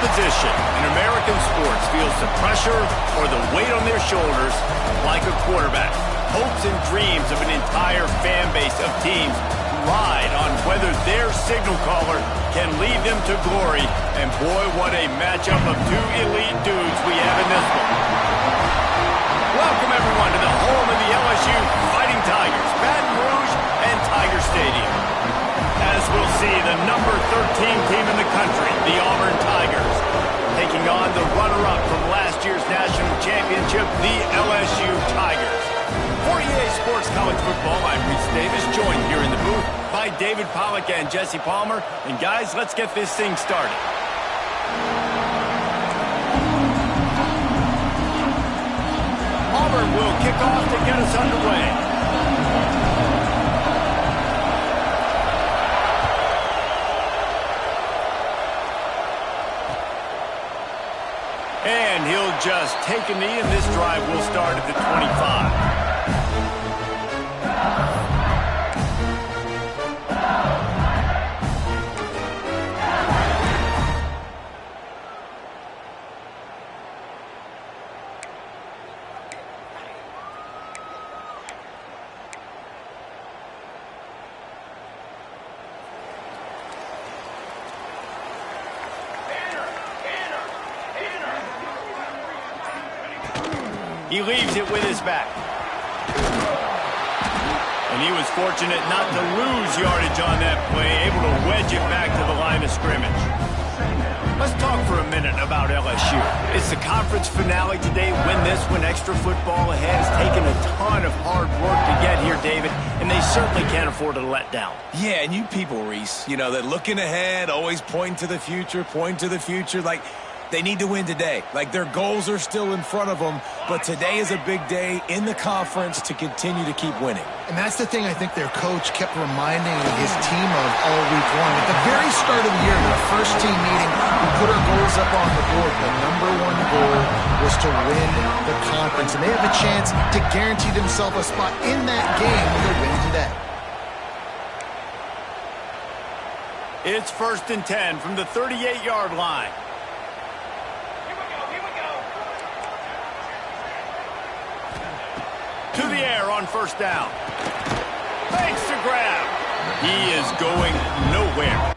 position in American sports feels the pressure or the weight on their shoulders like a quarterback. Hopes and dreams of an entire fan base of teams ride on whether their signal caller can lead them to glory. And boy, what a matchup of two elite dudes we have in this one. Welcome everyone to the home of the LSU Fighting Tigers, Baton Rouge and Tiger Stadium. As we'll see, the number 13 team in the country, the Auburn Tigers, taking on the runner-up from last year's national championship, the LSU Tigers. For EA Sports College Football, I'm Reese Davis, joined here in the booth by David Pollack and Jesse Palmer. And guys, let's get this thing started. Auburn will kick off to get us underway. And he'll just take a knee, and this drive will start at the 25. He leaves it with his back. And he was fortunate not to lose yardage on that play, able to wedge it back to the line of scrimmage. Let's talk for a minute about LSU. It's the conference finale today. Win this one, extra football ahead. It's taken a ton of hard work to get here, David, and they certainly can't afford to let down. Yeah, and you people, Reese, you know, they're looking ahead, always pointing to the future, like they need to win today. Like, their goals are still in front of them, but today is a big day in the conference to continue to keep winning. And that's the thing I think their coach kept reminding his team of all week long. At the very start of the year, the first team meeting, we put our goals up on the board. The number one goal was to win the conference, and they have a chance to guarantee themselves a spot in that game with a win today. It's 1st and 10 from the 38-yard line. To the air on first down. Fakes to grab. He is going nowhere.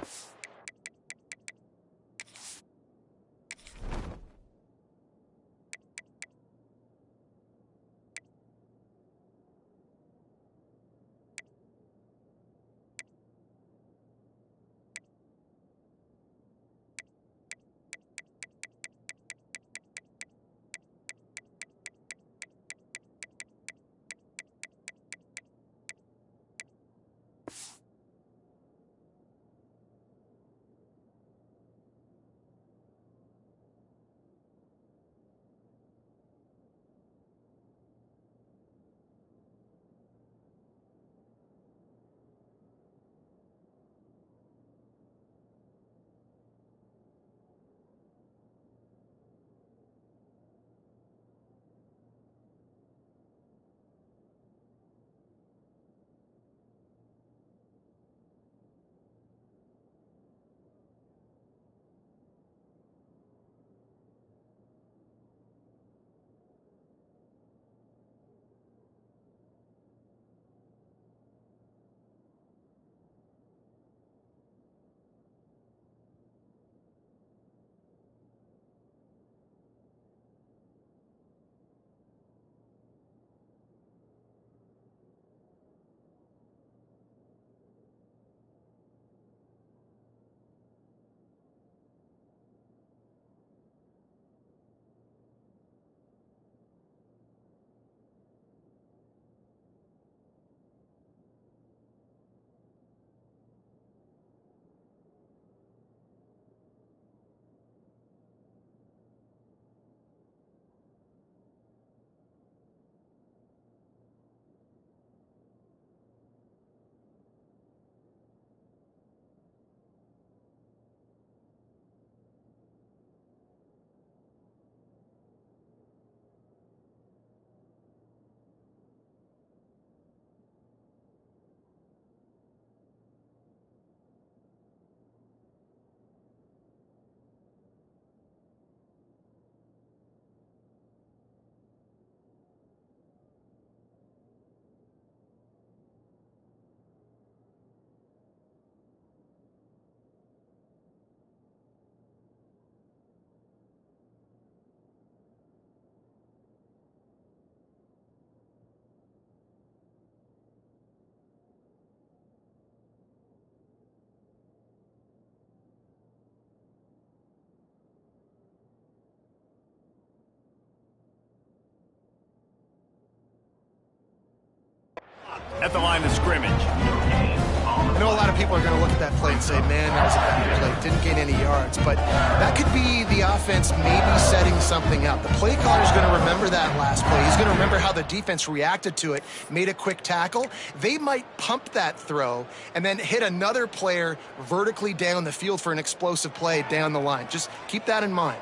at the line of scrimmage. I know a lot of people are going to look at that play and say, man, that was a bad play. Didn't gain any yards. But that could be the offense maybe setting something up. The play caller is going to remember that last play. He's going to remember how the defense reacted to it, made a quick tackle. They might pump that throw and then hit another player vertically down the field for an explosive play down the line. Just keep that in mind.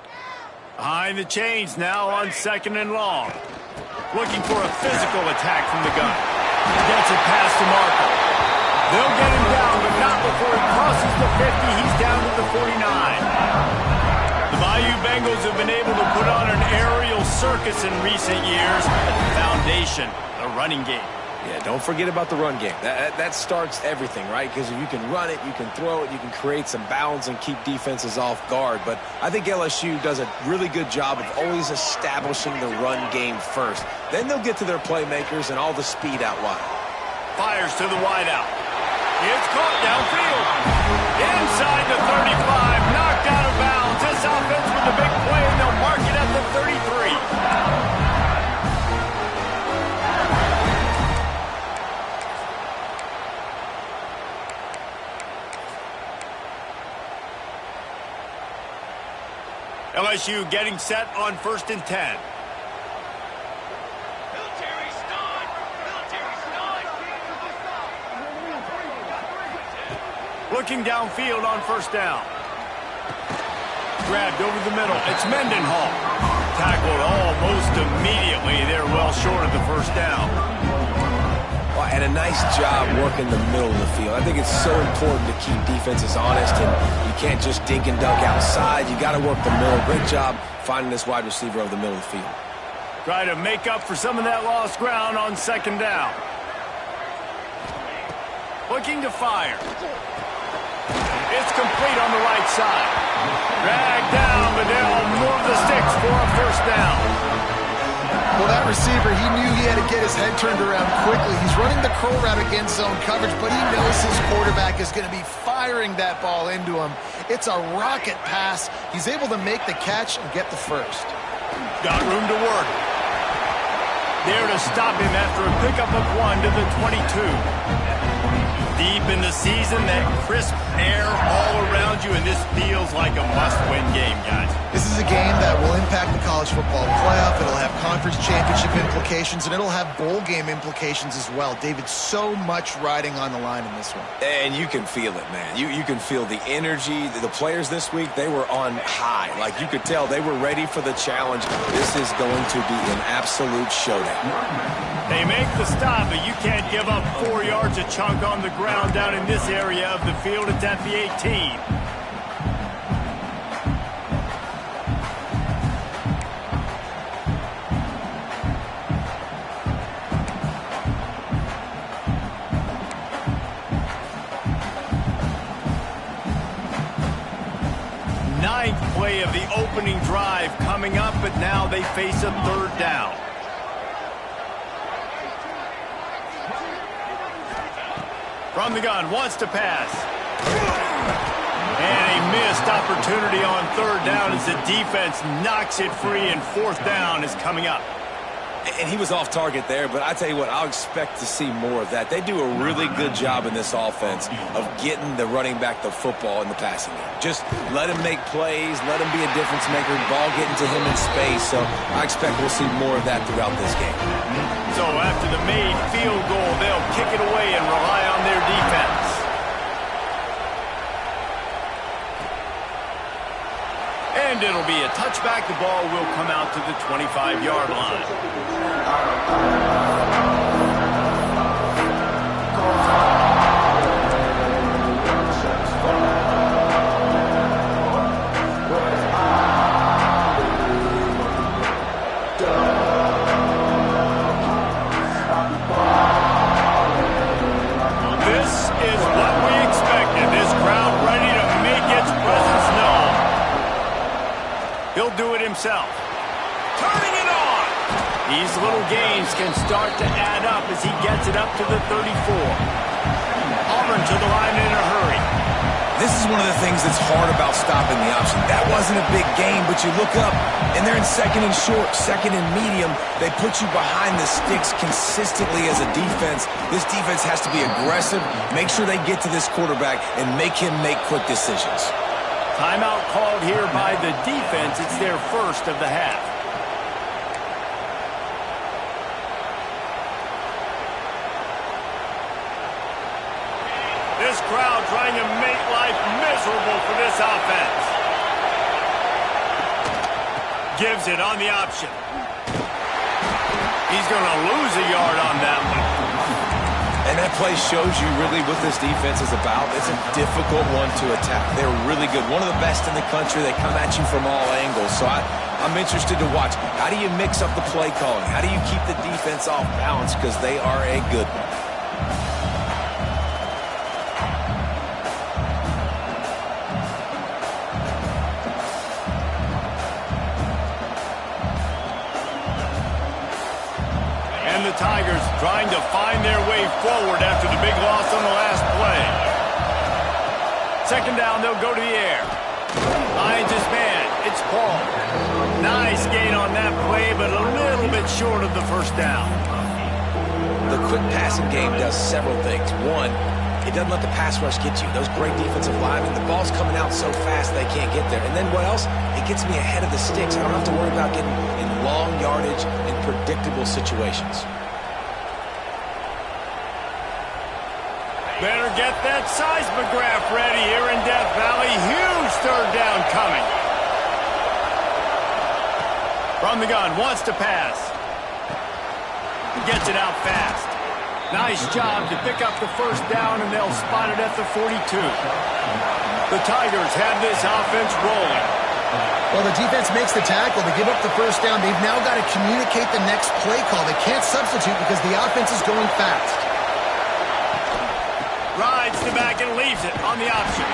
Behind the chains now on 2nd and long. Looking for a physical attack from the gun. Gets it past DeMarco. They'll get him down, but not before he crosses the 50. He's down to the 49. The Bayou Bengals have been able to put on an aerial circus in recent years at the foundation, the running game. Yeah, don't forget about the run game. That starts everything, right? Because if you can run it, you can throw it, you can create some bounds and keep defenses off guard. But I think LSU does a really good job of always establishing the run game first. Then they'll get to their playmakers and all the speed out wide. Fires to the wideout. It's caught downfield. Inside the 35, knocked out of bounds. This offense with a big play, and they'll mark it at the 33. LSU getting set on 1st and 10. Looking downfield on 1st down. Grabbed over the middle. It's Mendenhall. Tackled almost immediately. They're well short of the 1st down. Well, and a nice job working the middle of the field. I think it's so important to keep defenses honest, and you can't just dink and dunk outside. You got to work the middle. Great job finding this wide receiver over the middle of the field. Try to make up for some of that lost ground on 2nd down. Looking to fire. It's complete on the right side. Dragged down, but they'll move the sticks for a 1st down. Well, that receiver, he knew he had to get his head turned around quickly. He's running the curl route against zone coverage, but he knows his quarterback is going to be firing that ball into him. It's a rocket pass. He's able to make the catch and get the 1st. Got room to work. There to stop him after a pickup of 1 to the 22. Deep in the season, that crisp air all around you, and this feels like a must-win game, guys. This is a game that will impact the college football playoff. It'll have conference championship implications, and it'll have bowl game implications as well. David, so much riding on the line in this one. And you can feel it, man. You can feel the energy. The players this week, they were on high. Like, you could tell they were ready for the challenge. This is going to be an absolute showdown. They make the stop, but you can't give up 4 yards a chunk on the ground down in this area of the field. It's at the 18. Ninth play of the opening drive coming up, but now they face a 3rd down. From the gun, wants to pass. And a missed opportunity on 3rd down as the defense knocks it free, and 4th down is coming up. And he was off target there, but I tell you what, I'll expect to see more of that. They do a really good job in this offense of getting the running back the football in the passing game. Just let him make plays, let him be a difference maker, ball getting to him in space. So I expect we'll see more of that throughout this game. So after the made field goal, they'll kick it away and rely on their defense. And it'll be a touchback. The ball will come out to the 25-yard line. This is what we expected. This crowd ready to make its presence known. He'll do it himself. Turning it on. These little gains can start to add up as he gets it up to the 34. Auburn to the line in a hurry. This is one of the things that's hard about stopping the option. That wasn't a big gain, but you look up, and they're in second and short, second and medium. They put you behind the sticks consistently as a defense. This defense has to be aggressive, make sure they get to this quarterback, and make him make quick decisions. Timeout called here by the defense. It's their first of the half. This crowd trying to make life miserable for this offense. Gives it on the option. He's going to lose a yard on that one. And that play shows you really what this defense is about. It's a difficult one to attack. They're really good. One of the best in the country. They come at you from all angles. So I'm interested to watch. How do you mix up the play calling? How do you keep the defense off balance? Because they are a good one. The Tigers trying to find their way forward after the big loss on the last play. Second down, they'll go to the air. Finds his man. It's Paul. Nice gain on that play, but a little bit short of the first down. The quick passing game does several things. One, it doesn't let the pass rush get you. Those great defensive linemen, the ball's coming out so fast they can't get there. And then what else? It gets me ahead of the sticks. I don't have to worry about getting in long yardage in predictable situations. Better get that seismograph ready here in Death Valley. Huge third down coming. From the gun, wants to pass. Gets it out fast. Nice job to pick up the first down, and they'll spot it at the 42. The Tigers have this offense rolling. Well, the defense makes the tackle. They give up the first down. They've now got to communicate the next play call. They can't substitute because the offense is going fast. Rides the back and leaves it on the option.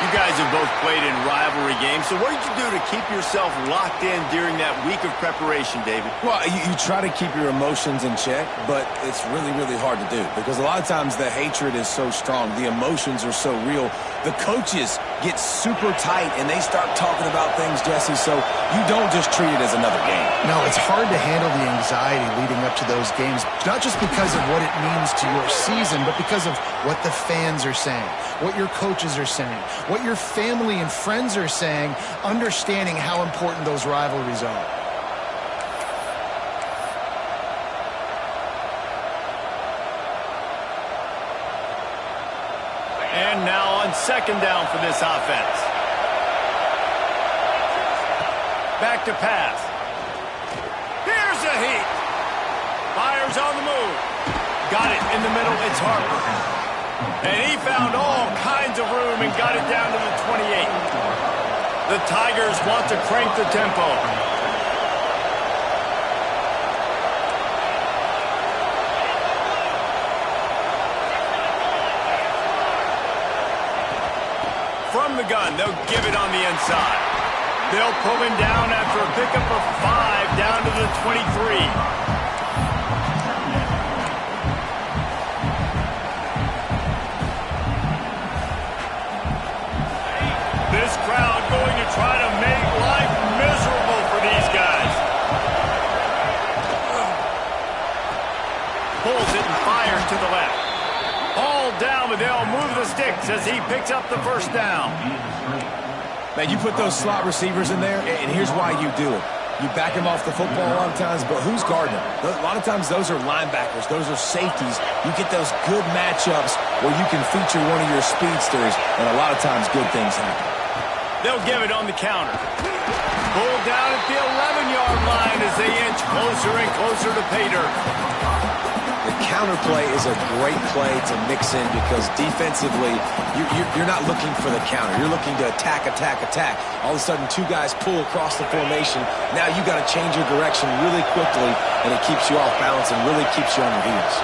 You guys have both played in rivalry games, so what did you do to keep yourself locked in during that week of preparation, David? Well, you try to keep your emotions in check, but it's really, really hard to do because a lot of times the hatred is so strong. The emotions are so real. The coaches get super tight, and they start talking about things, Jesse, so you don't just treat it as another game. No, it's hard to handle the anxiety leading up to those games, not just because of what it means to your season, but because of what the fans are saying, what your coaches are saying, what your family and friends are saying, understanding how important those rivalries are. And now on second down for this offense. Back to pass. Here's a heat. Fires on the move. Got it in the middle. It's Harper. And he found all kinds of room and got it down to the 28. The Tigers want to crank the tempo. From the gun, they'll give it on the inside. They'll pull him down after a pickup of 5 down to the 23. This crowd going to try to make life miserable for these guys. Pulls it and fires to the left. All down, but they'll move the sticks as he picks up the first down. Man, you put those slot receivers in there, and here's why you do it. You back them off the football a lot of times, but who's guarding them? A lot of times those are linebackers. Those are safeties. You get those good matchups where you can feature one of your speedsters, and a lot of times good things happen. They'll give it on the counter. Pulled down at the 11-yard line as they inch closer and closer to pay dirt. The counter play is a great play to mix in because defensively, you're not looking for the counter. You're looking to attack, attack, attack. All of a sudden, 2 guys pull across the formation. Now you got to change your direction really quickly, and it keeps you off balance and really keeps you on your heels.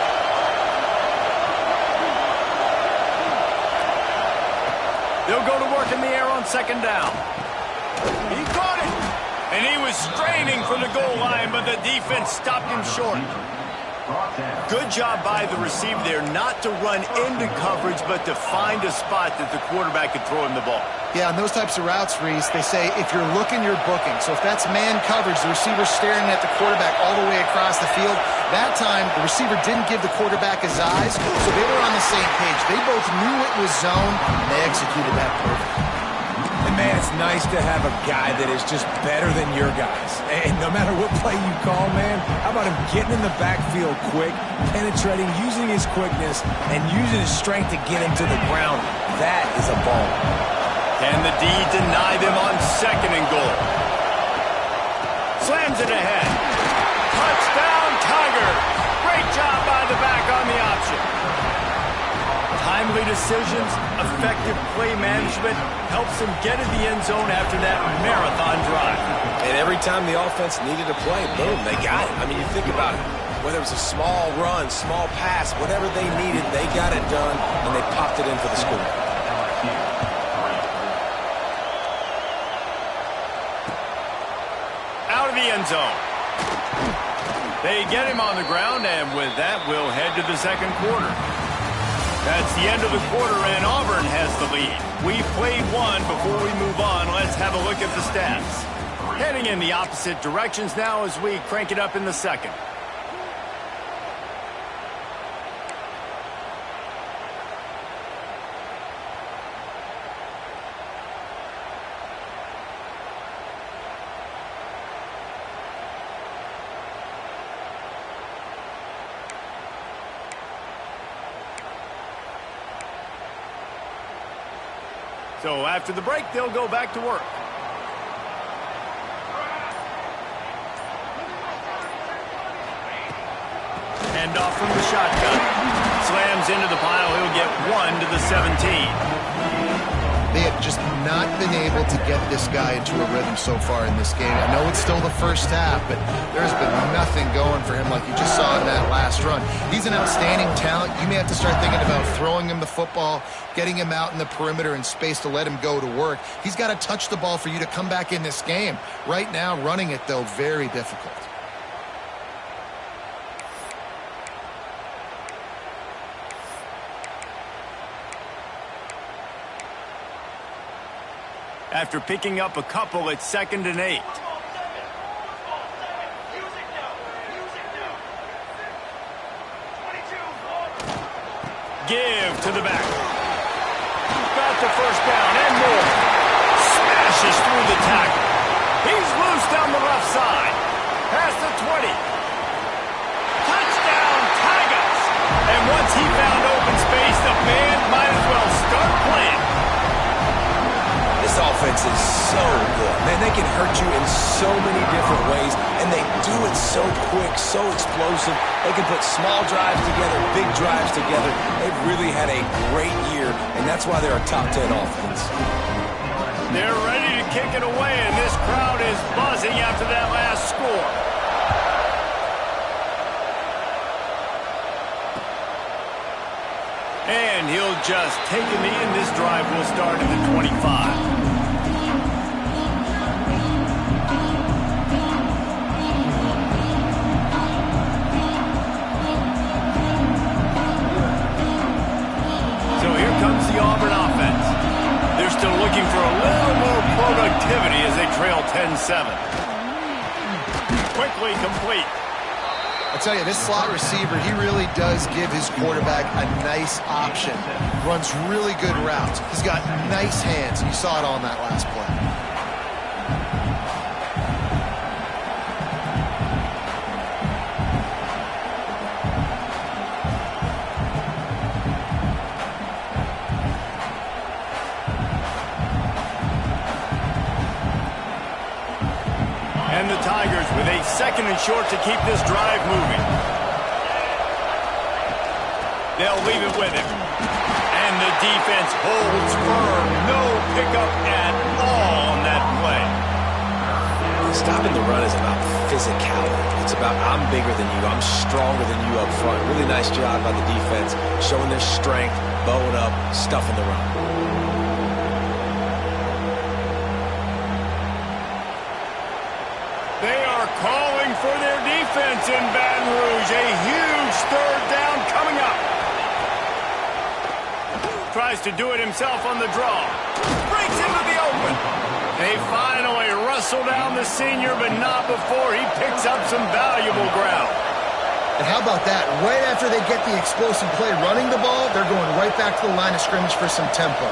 They'll go to work in the air on second down. He caught it, and he was straining for the goal line, but the defense stopped him short. Good job by the receiver there not to run into coverage, but to find a spot that the quarterback could throw him the ball. Yeah, on those types of routes, Reese, they say if you're looking, you're booking. So if that's man coverage, the receiver's staring at the quarterback all the way across the field. That time, the receiver didn't give the quarterback his eyes, so they were on the same page. They both knew it was zone, and they executed that perfectly. And, man, it's nice to have a guy that is just better than your guys. And no matter what play you call, man, how about him getting in the backfield quick, penetrating, using his quickness, and using his strength to get him to the ground? That is a ball. Can the D deny them on 2nd and goal? Slams it ahead. Touchdown, Tiger. Great job by the back on the option. Timely decisions, effective play management helps them get in the end zone after that marathon drive. And every time the offense needed a play, boom, they got it. I mean, you think about it. Whether it was a small run, small pass, whatever they needed, they got it done, and they popped it in for the score. Out of the end zone. They get him on the ground, and with that, we'll head to the 2nd quarter. That's the end of the quarter, and Auburn has the lead. We've played one. Before we move on, let's have a look at the stats. Heading in the opposite directions now as we crank it up in the 2nd. So after the break, they'll go back to work. Hand off from the shotgun. Slams into the pile. He'll get 1 to the 17. They have just not been able to get this guy into a rhythm so far in this game. I know it's still the first half, but there's been nothing going for him like you just saw in that last run. He's an outstanding talent. You may have to start thinking about throwing him the football, getting him out in the perimeter in space to let him go to work. He's got to touch the ball for you to come back in this game. Right now, running it, though, very difficult. After picking up a couple, it's 2nd and 8. Give to the back. Got the first down and more. Smashes through the tackle. He's loose down the left side. Past the 20. Touchdown, Tigers! And once he found open space, the band might as well start playing. This offense is so good. Man, they can hurt you in so many different ways, and they do it so quick, so explosive. They can put small drives together, big drives together. They've really had a great year, and that's why they're a top 10 offense. They're ready to kick it away, and this crowd is buzzing after that last score. And he'll just take a knee, and this drive will start at the 25. So here comes the Auburn offense. They're still looking for a little more productivity as they trail 10-7. Quickly complete. I tell you, this slot receiver, he really does give his quarterback a nice option. Runs really good routes. He's got nice hands, and you saw it on that last play. And the Tigers with a 2nd and short to keep this drive moving. They'll leave it with him. And the defense holds firm. No pickup at all on that play. Stopping the run is about physicality. It's about I'm bigger than you. I'm stronger than you up front. Really nice job by the defense, showing their strength, bowing up, stuffing the run. They are calling for their defense. offense in Baton Rouge. A huge third down coming up. Tries to do it himself on the draw. Breaks into the open. They finally wrestle down the senior, but not before he picks up some valuable ground. And how about that? Right after they get the explosive play running the ball, they're going right back to the line of scrimmage for some tempo.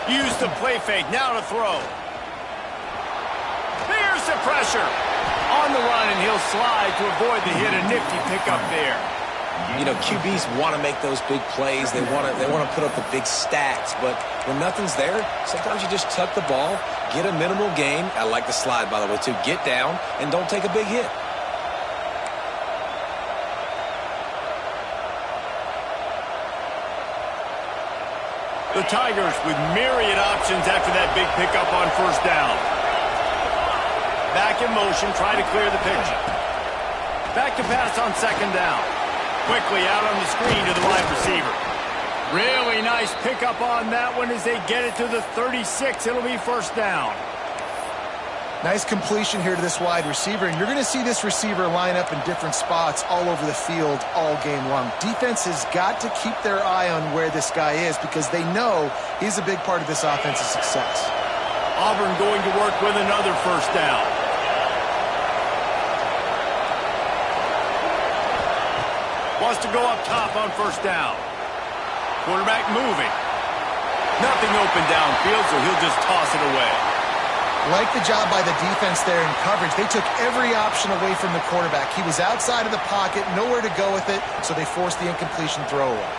Use the play fake, now to throw. There's the pressure. On the run, and he'll slide to avoid the hit. A nifty pickup there. You know, QBs want to make those big plays. They want to put up the big stats. But when nothing's there, sometimes you just tuck the ball, get a minimal gain. I like the slide, by the way, too. Get down and don't take a big hit. The Tigers with myriad options after that big pickup on first down. Back in motion, trying to clear the picture. Back to pass on second down. Quickly out on the screen to the wide receiver. Really nice pickup on that one as they get it to the 36. It'll be first down. Nice completion here to this wide receiver, and you're going to see this receiver line up in different spots all over the field all game long. Defense has got to keep their eye on where this guy is because they know he's a big part of this offense's success. Auburn going to work with another first down. Wants to go up top on first down. Quarterback moving. Nothing open downfield, so he'll just toss it away. Like the job by the defense there in coverage. They took every option away from the quarterback. He was outside of the pocket, nowhere to go with it, so they forced the incompletion throw away.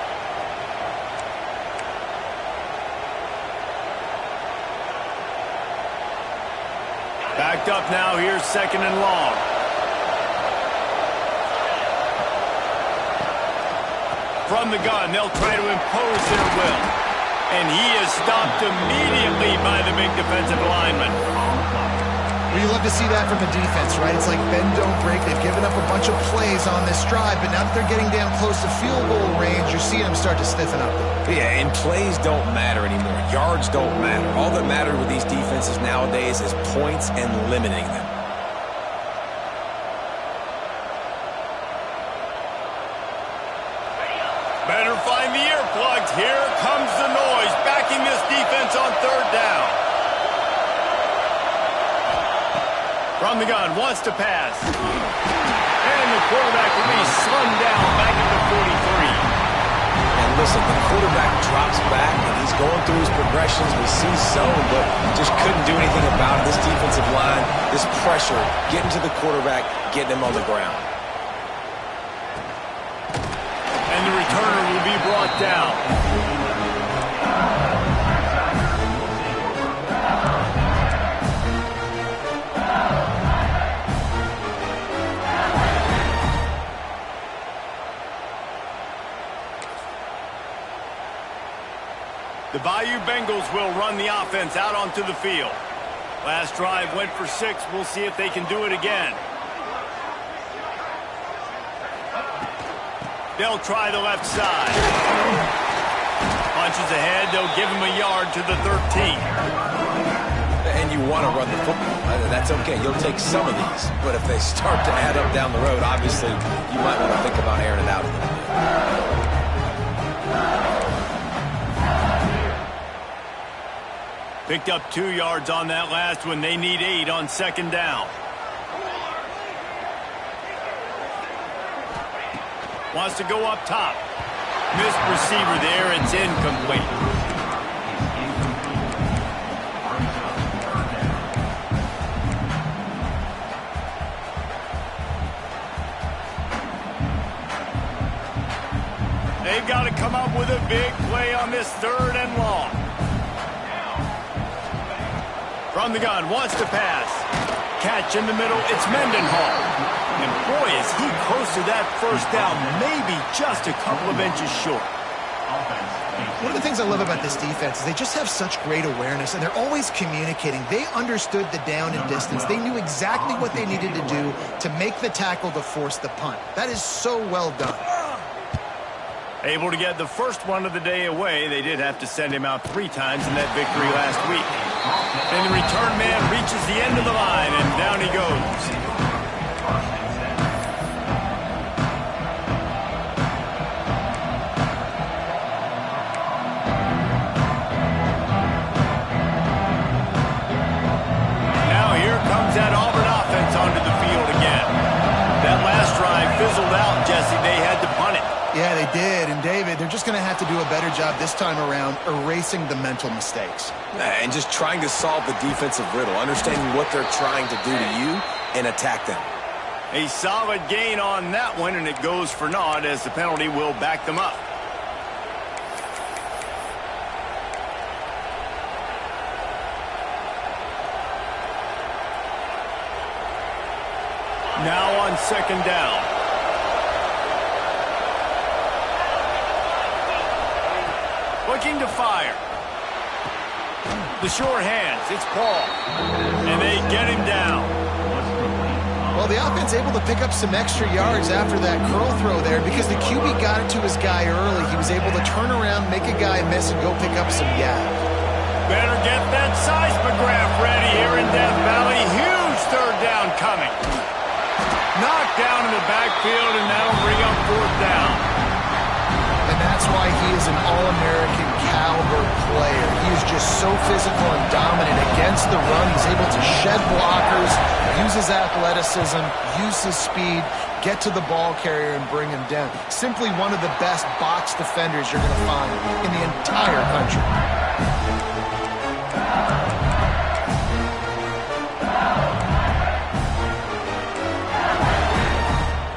Backed up now, here's second and long. From the gun, they'll try to impose their will. And he is stopped immediately by the big defensive lineman. Well, you love to see that from the defense, right? It's like bend, don't break. They've given up a bunch of plays on this drive, but now that they're getting down close to field goal range, you're seeing them start to stiffen up. Yeah, and plays don't matter anymore. Yards don't matter. All that matters with these defenses nowadays is points and limiting them. Better find the earplugs. Here comes the noise, backing this defense on third down. From the gun, wants to pass. And the quarterback will be slung down back at the 43. And listen, the quarterback drops back, and he's going through his progressions. We see zone, but just couldn't do anything about it. This defensive line, this pressure, getting to the quarterback, getting him on the ground. And the returner will be brought down. The Bayou Bengals will run the offense out onto the field. Last drive went for 6. We'll see if they can do it again. They'll try the left side. Punches ahead. They'll give him a yard to the 13. And you want to run the football. That's okay. You'll take some of these. But if they start to add up down the road, obviously, you might want to think about airing it out a little bit. Picked up 2 yards on that last one. They need 8 on second down. Wants to go up top. Missed receiver there. It's incomplete. They've got to come up with a big play on this third and long. From the gun, wants to pass. Catch in the middle, it's Mendenhall. And boy, is he close to that first down, maybe just a couple of inches short. One of the things I love about this defense is they just have such great awareness, and they're always communicating. They understood the down and distance. They knew exactly what they needed to do to make the tackle to force the punt. That is so well done. Able to get the first one of the day away. They did have to send him out 3 times in that victory last week. And the return man reaches the end of the line, and down he goes. That Auburn offense onto the field again. That last drive fizzled out, Jesse. They had to punt it. Yeah, they did. And, David, they're just going to have to do a better job this time around erasing the mental mistakes. And just trying to solve the defensive riddle, understanding what they're trying to do to you and attack them. A solid gain on that one, and it goes for naught as the penalty will back them up. Now on second down. Looking to fire. The sure hands. It's Paul. And they get him down. Well, the offense able to pick up some extra yards after that curl throw there because the QB got it to his guy early. He was able to turn around, make a guy miss, and go pick up some yak. Better get that seismograph ready here in Death Valley. Huge third down coming. Knocked down in the backfield, and that'll bring up fourth down. And that's why he is an All-American caliber player. He is just so physical and dominant against the run. He's able to shed blockers, use his athleticism, use his speed, get to the ball carrier and bring him down. Simply one of the best box defenders you're going to find in the entire country.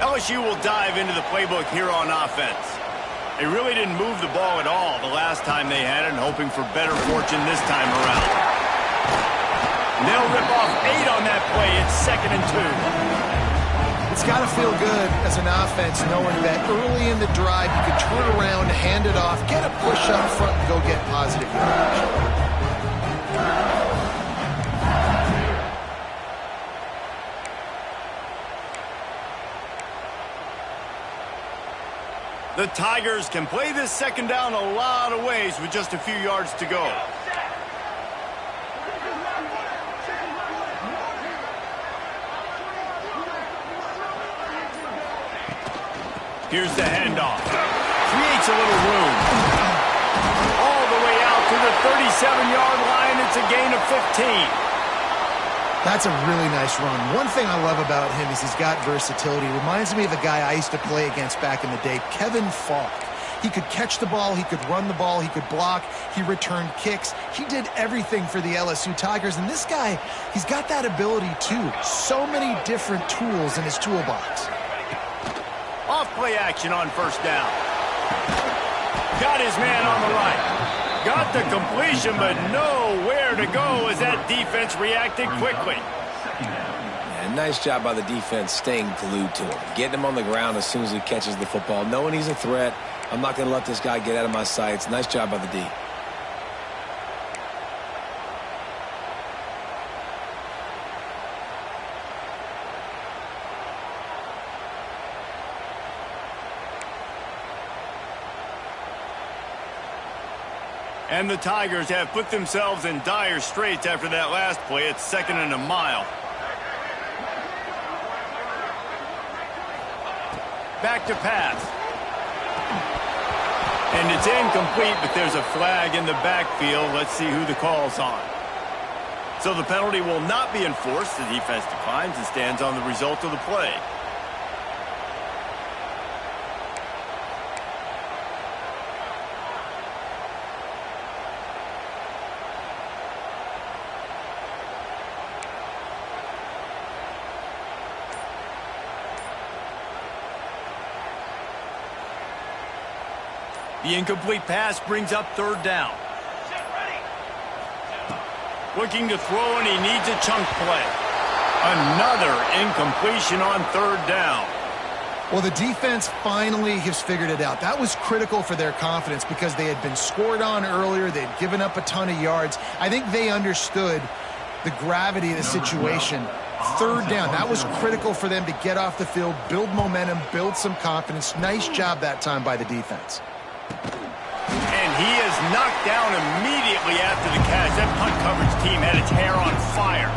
LSU will dive into the playbook here on offense. They really didn't move the ball at all the last time they had it, and hoping for better fortune this time around. They'll rip off 8 on that play. It's 2nd and 2. It's got to feel good as an offense knowing that early in the drive you can turn around, hand it off, get a push up front, and go get positive yardage. The Tigers can play this second down a lot of ways with just a few yards to go. Here's the handoff. Creates a little room. All the way out to the 37-yard line. It's a gain of 15. That's a really nice run. One thing I love about him is he's got versatility. Reminds me of a guy I used to play against back in the day, Kevin Falk. He could catch the ball, he could run the ball, he could block, he returned kicks. He did everything for the LSU Tigers, and this guy, he's got that ability too. So many different tools in his toolbox. Off play action on first down. Got his man on the right. Got the completion, but nowhere to go as that defense reacted quickly. Yeah, nice job by the defense staying glued to him. Getting him on the ground as soon as he catches the football. Knowing he's a threat. I'm not going to let this guy get out of my sights. Nice job by the D. And the Tigers have put themselves in dire straits after that last play. It's 2nd and a mile. Back to pass. And it's incomplete, but there's a flag in the backfield. Let's see who the call's on. So the penalty will not be enforced. The defense declines and stands on the result of the play. The incomplete pass brings up third down. Looking to throw, and he needs a chunk play. Another incompletion on third down. Well, the defense finally has figured it out. That was critical for their confidence because they had been scored on earlier. They'd given up a ton of yards. I think they understood the gravity of the situation. Third down, that was critical for them to get off the field, build momentum, build some confidence. Nice job that time by the defense. He is knocked down immediately after the catch. That punt coverage team had its hair on fire.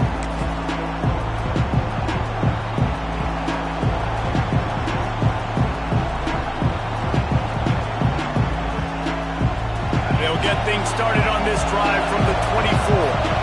They'll get things started on this drive from the 24.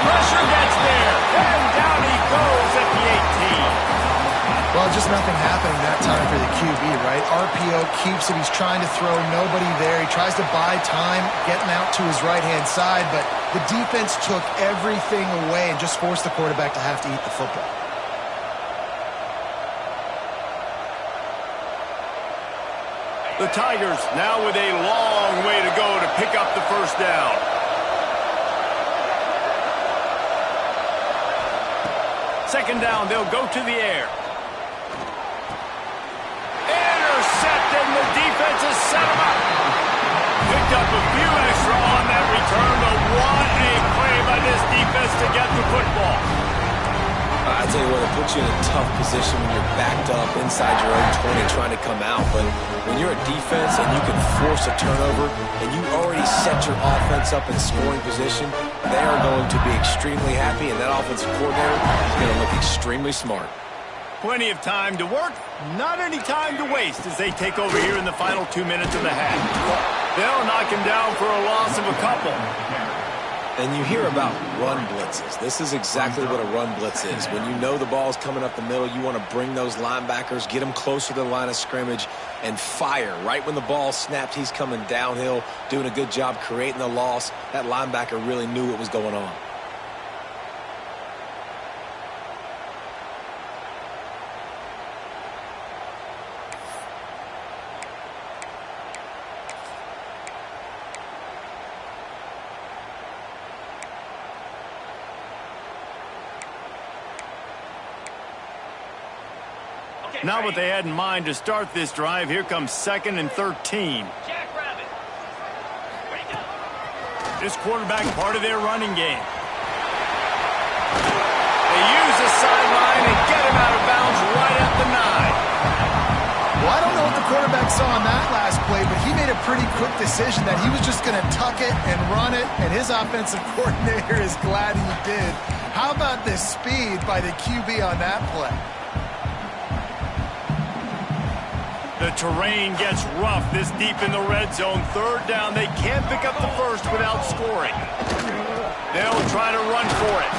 Pressure gets there, and down he goes at the 18. Well, just nothing happening that time for the QB, right? RPO keeps it. He's trying to throw, nobody there. He tries to buy time, getting out to his right-hand side, but the defense took everything away and just forced the quarterback to have to eat the football. The Tigers now with a long way to go to pick up the first down. Second down, they'll go to the air. Intercepted, the defense has set him up. Picked up a few extra on that return, but what a play by this defense to get the football. I tell you what, it puts you in a tough position when you're backed up inside your own 20 trying to come out. But when you're a defense and you can force a turnover and you already set your offense up in scoring position, they are going to be extremely happy, and that offensive coordinator is going to look extremely smart. Plenty of time to work, not any time to waste as they take over here in the final 2 minutes of the half. They'll knock him down for a loss of a couple. And you hear about run blitzes. This is exactly what a run blitz is. When you know the ball's coming up the middle, you want to bring those linebackers, get them closer to the line of scrimmage, and fire. Right when the ball snapped, he's coming downhill, doing a good job creating the loss. That linebacker really knew what was going on. Not what they had in mind to start this drive. Here comes 2nd and 13. This quarterback part of their running game. They use the sideline and get him out of bounds right at the 9. Well, I don't know what the quarterback saw on that last play, but he made a pretty quick decision that he was just going to tuck it and run it, and his offensive coordinator is glad he did. How about the speed by the QB on that play? The terrain gets rough this deep in the red zone. Third down, they can't pick up the first without scoring. They'll try to run for it.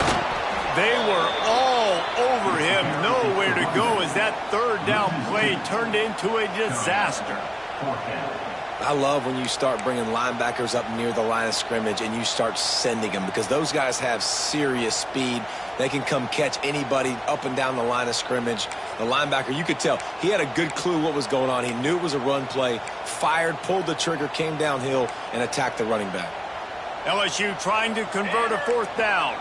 They were all over him. Nowhere to go as that third down play turned into a disaster. I love when you start bringing linebackers up near the line of scrimmage and you start sending them, because those guys have serious speed. They can come catch anybody up and down the line of scrimmage. The linebacker, you could tell, he had a good clue what was going on. He knew it was a run play, fired, pulled the trigger, came downhill, and attacked the running back. LSU trying to convert a fourth down.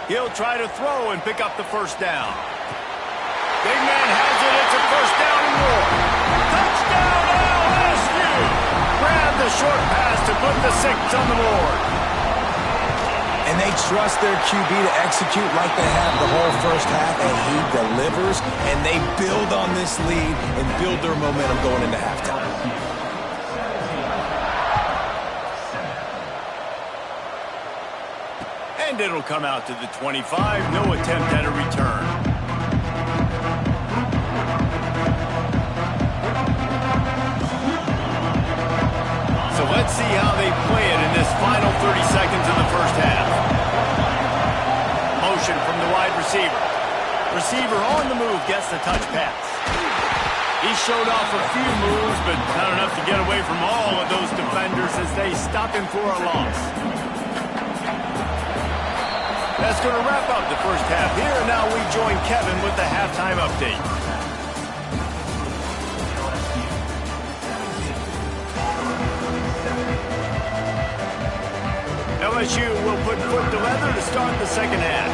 He'll try to throw and pick up the first down. Big man has it. It's a first down and more. Touchdown LSU! Grab the short pass to put the 6 on the board. And they trust their QB to execute like they have the whole first half, and he delivers, and they build on this lead and build their momentum going into halftime. And it'll come out to the 25. No attempt at a return. So let's see how they play it in this final 30 seconds of the first half. Motion from the wide receiver. Receiver on the move gets the touch pass. He showed off a few moves, but not enough to get away from all of those defenders as they stop him for a loss. That's going to wrap up the first half here. And now we join Kevin with the halftime update. LSU will put foot to leather to start the second half.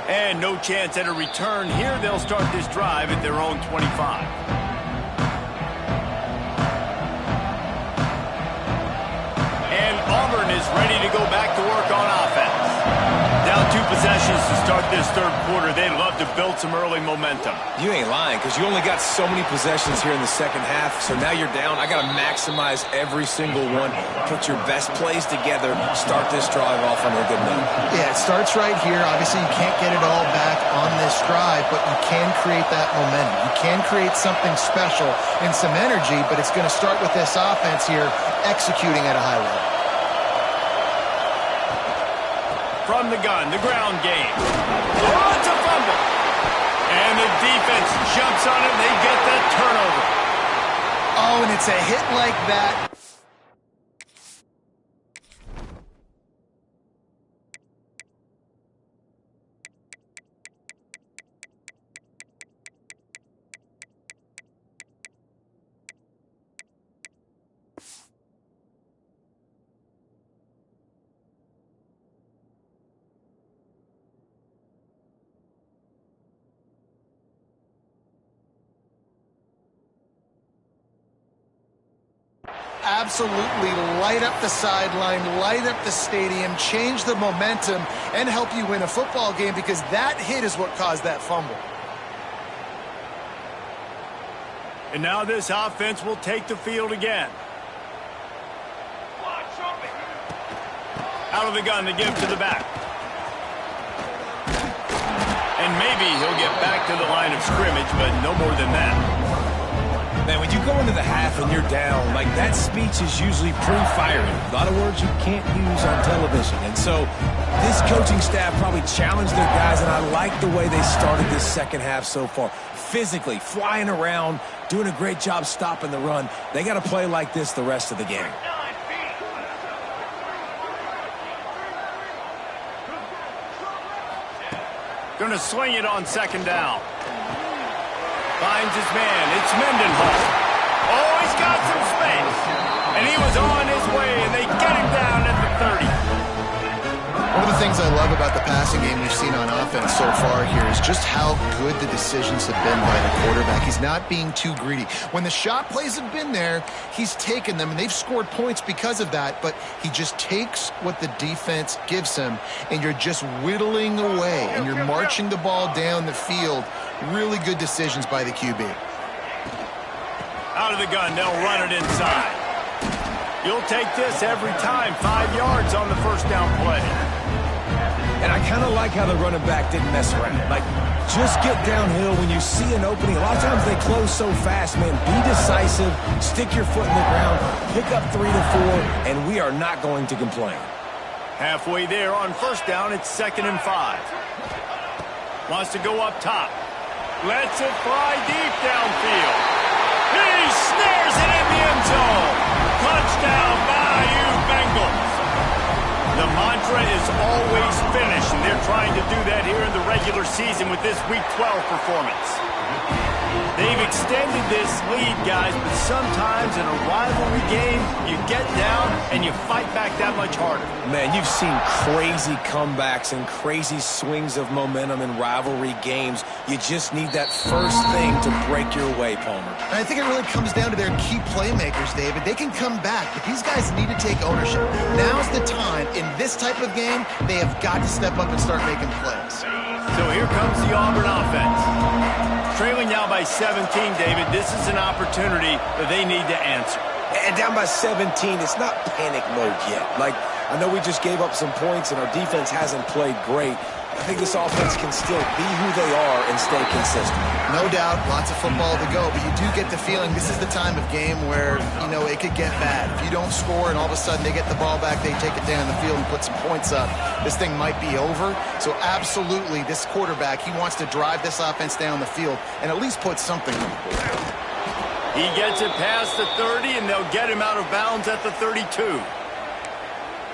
And no chance at a return here. They'll start this drive at their own 25. And Auburn is ready to go possessions to start this third quarter. They'd love to build some early momentum. You ain't lying, because you only got so many possessions here in the second half, so now you're down. I got to maximize every single one, put your best plays together, start this drive off on a good note. Yeah, it starts right here. Obviously, you can't get it all back on this drive, but you can create that momentum. You can create something special and some energy, but it's going to start with this offense here executing at a high level. From the gun, the ground game. Oh, it's a fumble. And the defense jumps on it, and they get that turnover. Oh, and it's a hit like that. Absolutely light up the sideline, light up the stadium, change the momentum, and help you win a football game, because that hit is what caused that fumble. And now this offense will take the field again. Out of the gun to give to the back. And maybe he'll get back to the line of scrimmage, but no more than that. Man, when you go into the half and you're down, like, that speech is usually pre-firing. A lot of words you can't use on television. And so this coaching staff probably challenged their guys, and I like the way they started this second half so far. Physically, flying around, doing a great job stopping the run. They got to play like this the rest of the game. Going to swing it on second down. Finds his man. It's Mendenhall. Oh, he's got some space. And he was on his way, and they get him down at the 30. One of the things I love about the passing game we've seen on offense so far here is just how good the decisions have been by the quarterback. He's not being too greedy. When the shot plays have been there, he's taken them, and they've scored points because of that, but he just takes what the defense gives him, and you're just whittling away, and you're marching the ball down the field. Really good decisions by the QB. Out of the gun, they'll run it inside. You'll take this every time. 5 yards on the first down play. And I kind of like how the running back didn't mess around. Like, just get downhill when you see an opening. A lot of times they close so fast, man. Be decisive, stick your foot in the ground, pick up 3 to 4, and we are not going to complain. Halfway there on first down, it's 2nd and 5. Wants to go up top. Lets it fly deep downfield. He snares it in the end zone. Touchdown, Bayou Bengals. The mantra is always finish, and they're trying to do that here in the regular season with this Week 12 performance. They've extended this lead, guys, but sometimes in a rivalry game, you get down and you fight back that much harder. Man, you've seen crazy comebacks and crazy swings of momentum in rivalry games. You just need that first thing to break your way, Palmer. And I think it really comes down to their key playmakers, David. They can come back, but these guys need to take ownership. Now's the time. In this type of game, they have got to step up and start making plays. So here comes the Auburn offense. Trailing now by 17, David. This is an opportunity that they need to answer. And down by 17, it's not panic mode yet. Like, I know we just gave up some points and our defense hasn't played great. I think this offense can still be who they are and stay consistent. No doubt, lots of football to go, but you do get the feeling this is the time of game where, you know, it could get bad. If you don't score and all of a sudden they get the ball back, they take it down the field and put some points up, this thing might be over. So absolutely, this quarterback, he wants to drive this offense down the field and at least put something on the board. He gets it past the 30, and they'll get him out of bounds at the 32.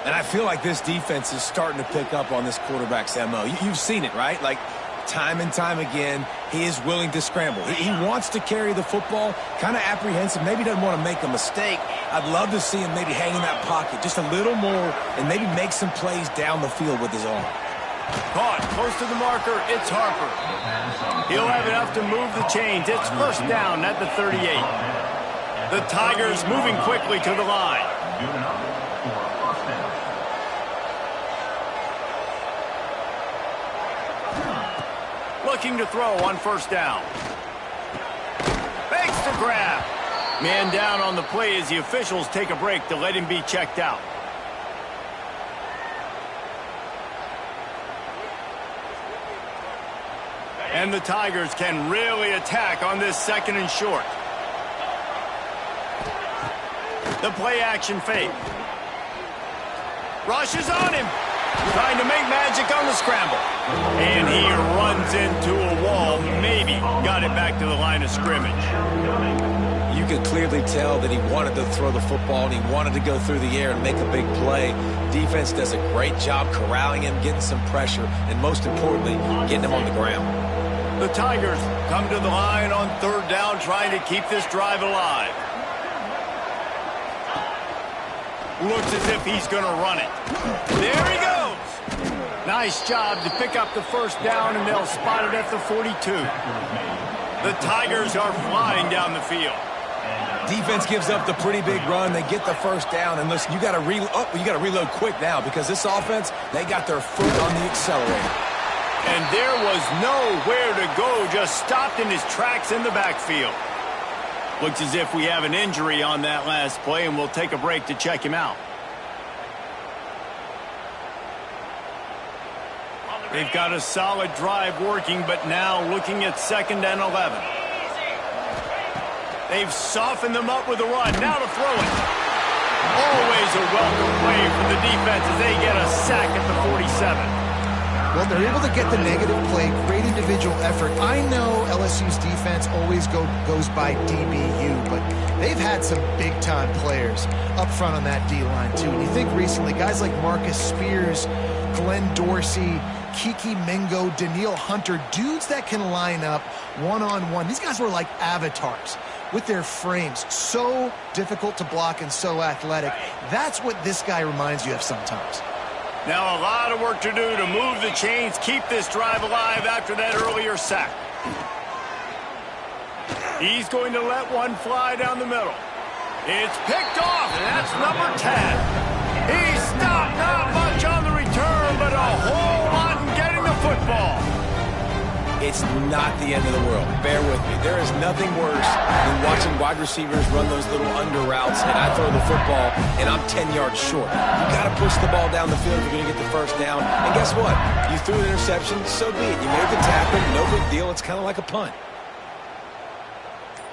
And I feel like this defense is starting to pick up on this quarterback's MO. You've seen it, right? Like, time and time again, he is willing to scramble. He wants to carry the football, kind of apprehensive, maybe doesn't want to make a mistake. I'd love to see him maybe hang in that pocket just a little more and maybe make some plays down the field with his arm. Caught, close to the marker, it's Harper. He'll have enough to move the chains. It's first down at the 38. The Tigers moving quickly to the line. looking to throw on first down. Fakes the grab. Man down on the play as the officials take a break to let him be checked out. And the Tigers can really attack on this second and short. The play action fake. Rushes on him. Trying to make magic on the scramble. And he runs into a wall. Maybe got it back to the line of scrimmage. You could clearly tell that he wanted to throw the football and he wanted to go through the air and make a big play. Defense does a great job corralling him, getting some pressure, and most importantly, getting him on the ground. The Tigers come to the line on third down, trying to keep this drive alive. Looks as if he's going to run it. There he goes. Nice job to pick up the first down, and they'll spot it at the 42. The Tigers are flying down the field. Defense gives up the pretty big run. They get the first down, and listen, you got to reload quick now because this offense, they got their foot on the accelerator. And there was nowhere to go, just stopped in his tracks in the backfield. Looks as if we have an injury on that last play, and we'll take a break to check him out. They've got a solid drive working, but now looking at 2nd and 11. They've softened them up with a run. Now to throw it. Always a welcome play for the defense as they get a sack at the 47. Well, they're able to get the negative play, great individual effort. I know LSU's defense always goes by DBU, but they've had some big-time players up front on that D-line, too. And you think recently, guys like Marcus Spears, Glenn Dorsey, Kiki Mingo, Daniil Hunter, dudes that can line up one-on-one. These guys were like avatars with their frames. So difficult to block and so athletic. That's what this guy reminds you of sometimes. Now a lot of work to do to move the chains, keep this drive alive after that earlier sack. He's going to let one fly down the middle. It's picked off, and that's number 10. He stopped, not much on the return, but a whole lot in getting the football. It's not the end of the world. Bear with me. There is nothing worse than watching wide receivers run those little under routes, and I throw the football, and I'm 10 yards short. You got to push the ball down the field if you're going to get the first down. And guess what? You threw an interception, so be it. You made the tackle, no big deal. It's kind of like a punt.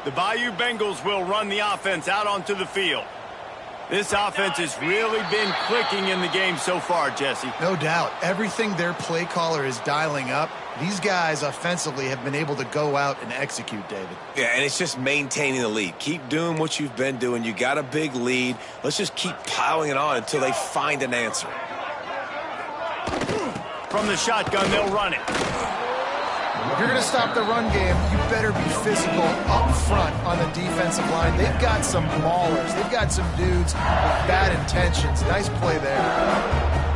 The Bayou Bengals will run the offense out onto the field. This offense has really been clicking in the game so far, Jesse. No doubt. Everything their play caller is dialing up, these guys offensively have been able to go out and execute, David. Yeah, and it's just maintaining the lead. Keep doing what you've been doing. You got a big lead. Let's just keep piling it on until they find an answer. From the shotgun, they'll run it. If you're going to stop the run game, you better be physical up front on the defensive line. They've got some maulers. They've got some dudes with bad intentions. Nice play there.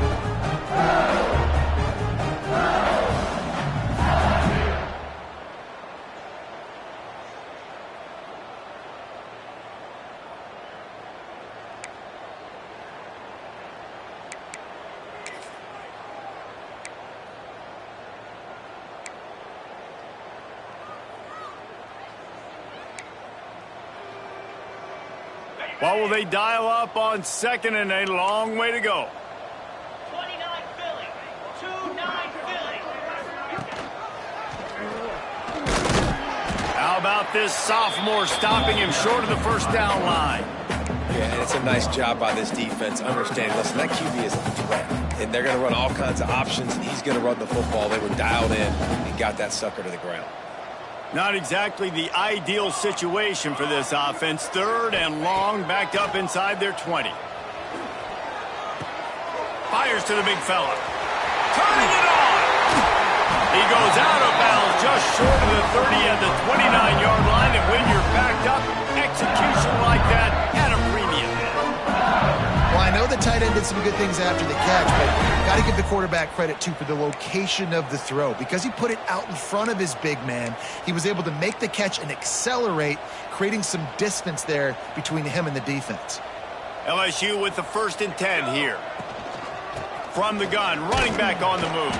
What will they dial up on 2nd and a long way to go? 29 Philly. 2-9 Philly. How about this sophomore stopping him short of the first down line? Yeah, and it's a nice job by this defense. Understand, listen, that QB is a threat. And they're going to run all kinds of options, and he's going to run the football. They were dialed in and got that sucker to the ground. Not exactly the ideal situation for this offense. 3rd and long, backed up inside their 20. Fires to the big fella. Turning it on! He goes out of bounds just short of the 30 at the 29-yard line, and when you're backed up, execution like that at a premium. Well, I know the tight end did some good things after the catch, but got to give the quarterback credit, too, for the location of the throw. Because he put it out in front of his big man, he was able to make the catch and accelerate, creating some distance there between him and the defense. LSU with the 1st and 10 here. From the gun, running back on the move.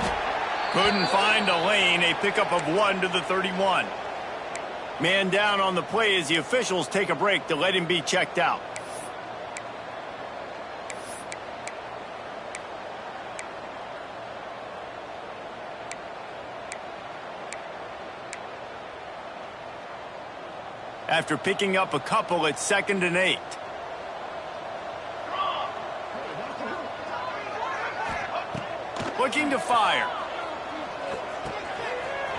Couldn't find a lane. A pickup of 1 to the 31. Man down on the play as the officials take a break to let him be checked out. After picking up a couple, it's 2nd and 8. Looking to fire.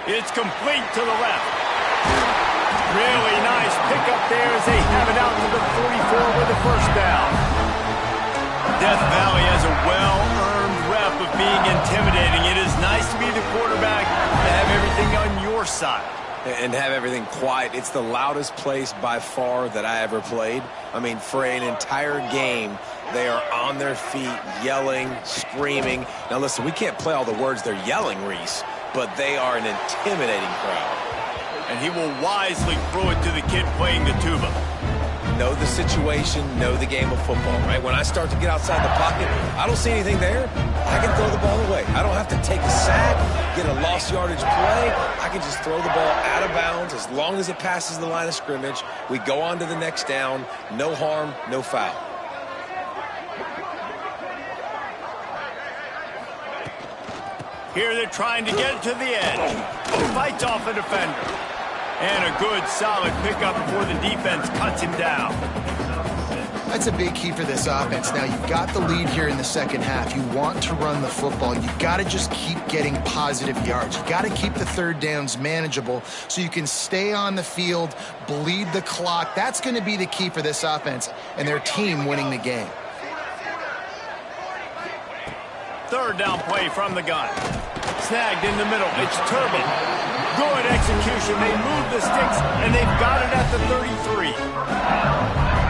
It's complete to the left. Really nice pickup there as they have it out to the 44 with the first down. Death Valley has a well-earned rep of being intimidating. It is nice to be the quarterback to have everything on your side. And have everything quiet. It's the loudest place by far that I ever played. I mean, for an entire game, they are on their feet, yelling, screaming. Now, listen, we can't play all the words they're yelling, Reese, but they are an intimidating crowd. And he will wisely throw it to the kid playing the tuba. Know the situation, know the game of football, right? When I start to get outside the pocket, I don't see anything there. I can throw the ball away. I don't have to take a sack, get a lost yardage play. I can just throw the ball out of bounds as long as it passes the line of scrimmage. We go on to the next down. No harm, no foul. Here they're trying to get it to the edge. Fights off a defender. And a good, solid pickup before the defense cuts him down. That's a big key for this offense. Now, you've got the lead here in the second half. You want to run the football. You've got to just keep getting positive yards. You've got to keep the third downs manageable so you can stay on the field, bleed the clock. That's going to be the key for this offense and their team winning the game. Third down play from the gun. Snagged in the middle. It's Turbo. Good execution. They move the sticks, and they've got it at the 33.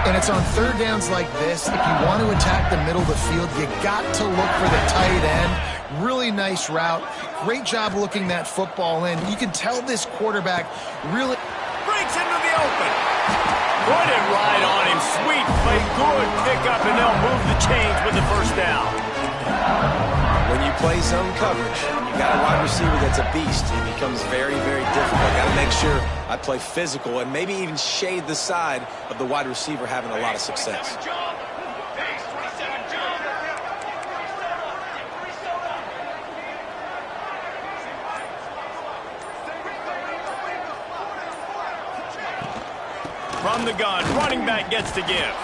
And it's on third downs like this. If you want to attack the middle of the field, you got to look for the tight end. Really nice route. Great job looking that football in. You can tell this quarterback really Breaks into the open. Put it right on him. Sweet play. Good pickup, and they'll move the chains with the first down. When you play zone coverage, you got a wide receiver that's a beast. It becomes very, very difficult. Got to make sure I play physical and maybe even shade the side of the wide receiver having a lot of success. From the gun, running back gets to give.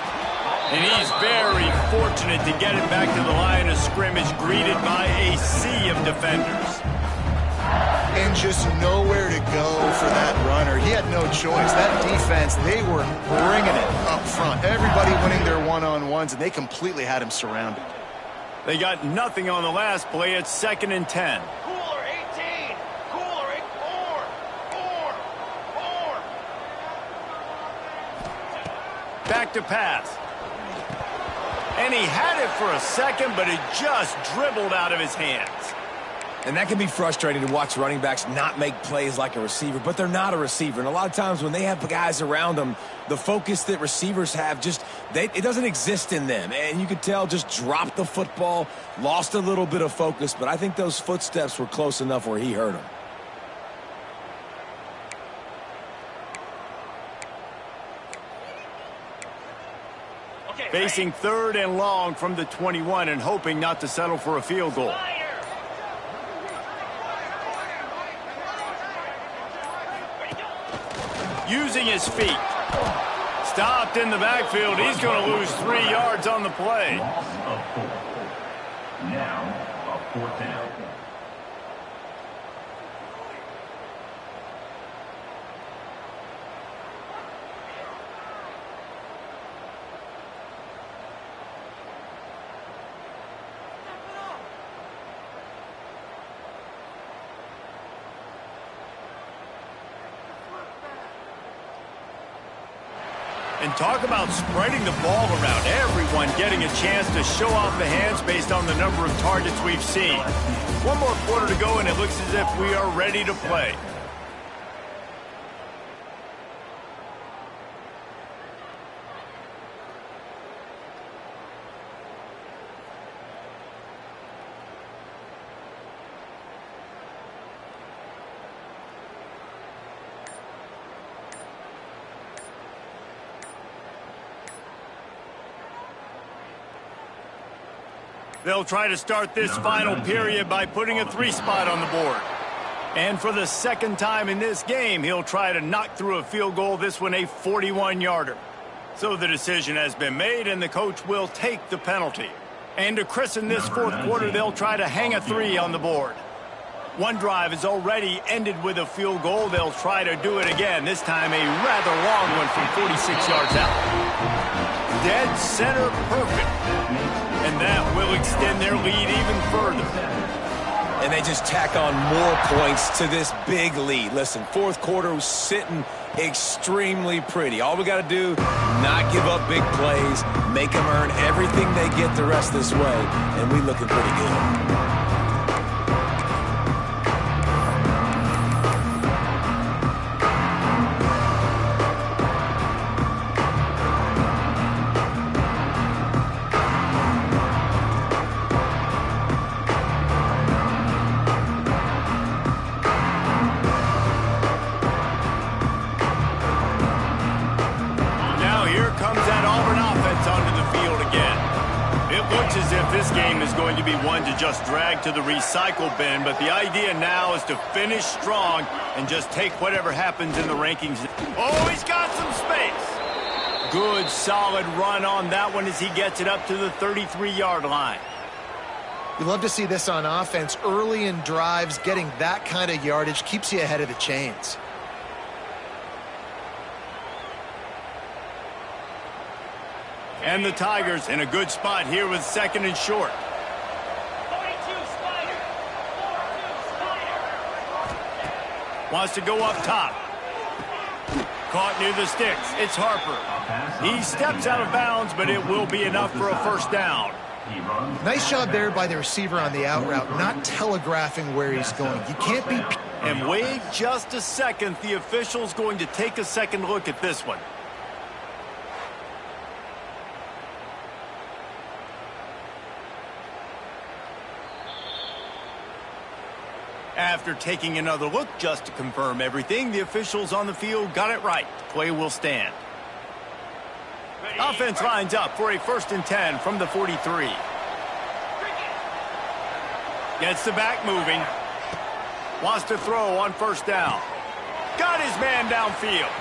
And he's very fortunate to get it back to the line of scrimmage, greeted by a sea of defenders. and just nowhere to go for that runner. He had no choice. That defense, they were bringing it up front. Everybody winning their one-on-ones, and they completely had him surrounded. They got nothing on the last play. It's 2nd and 10. Cooler 18. Cooler 4. Back to pass. And he had it for a second, but it just dribbled out of his hands. And that can be frustrating to watch running backs not make plays like a receiver, but they're not a receiver. And a lot of times when they have guys around them, the focus that receivers have it doesn't exist in them. And you could tell just dropped the football, lost a little bit of focus, but I think those footsteps were close enough where he hurt him. Facing 3rd and long from the 21 and hoping not to settle for a field goal. Using his feet. Stopped in the backfield. He's going to lose 3 yards on the play. Now, a 4th down. And talk about spreading the ball around. Everyone getting a chance to show off the hands based on the number of targets we've seen. 1 more quarter to go, and it looks as if we are ready to play. They'll try to start this final period by putting a 3 spot on the board. And for the second time in this game, he'll try to knock through a field goal, this one a 41-yarder. So the decision has been made, and the coach will take the penalty. And to christen this fourth quarter, they'll try to hang a 3 on the board. One drive has already ended with a field goal. They'll try to do it again, this time a rather long one from 46 yards out. Dead center perfect. And that will extend their lead even further. And they just tack on more points to this big lead. Listen, fourth quarter was sitting extremely pretty. All we got to do, not give up big plays, make them earn everything they get the rest of this way, and we looking pretty good. As if this game is going to be one to just drag to the recycle bin, but the idea now is to finish strong and just take whatever happens in the rankings. Oh, he's got some space. Good, solid run on that one as he gets it up to the 33-yard line. You love to see this on offense. Early in drives, getting that kind of yardage keeps you ahead of the chains. And the Tigers in a good spot here with second and short. 42 Slider. 42 Slider. Wants to go up top. Caught near the sticks. It's Harper. He steps out of bounds, but it will be enough for a first down. Nice job there by the receiver on the out route, not telegraphing where he's going. You can't be... And wait just a second. The official's going to take a second look at this one. After taking another look just to confirm everything, the officials on the field got it right. Play will stand. Offense lines up for a 1st and 10 from the 43. Gets the back moving. Wants to throw on first down. Got his man downfield.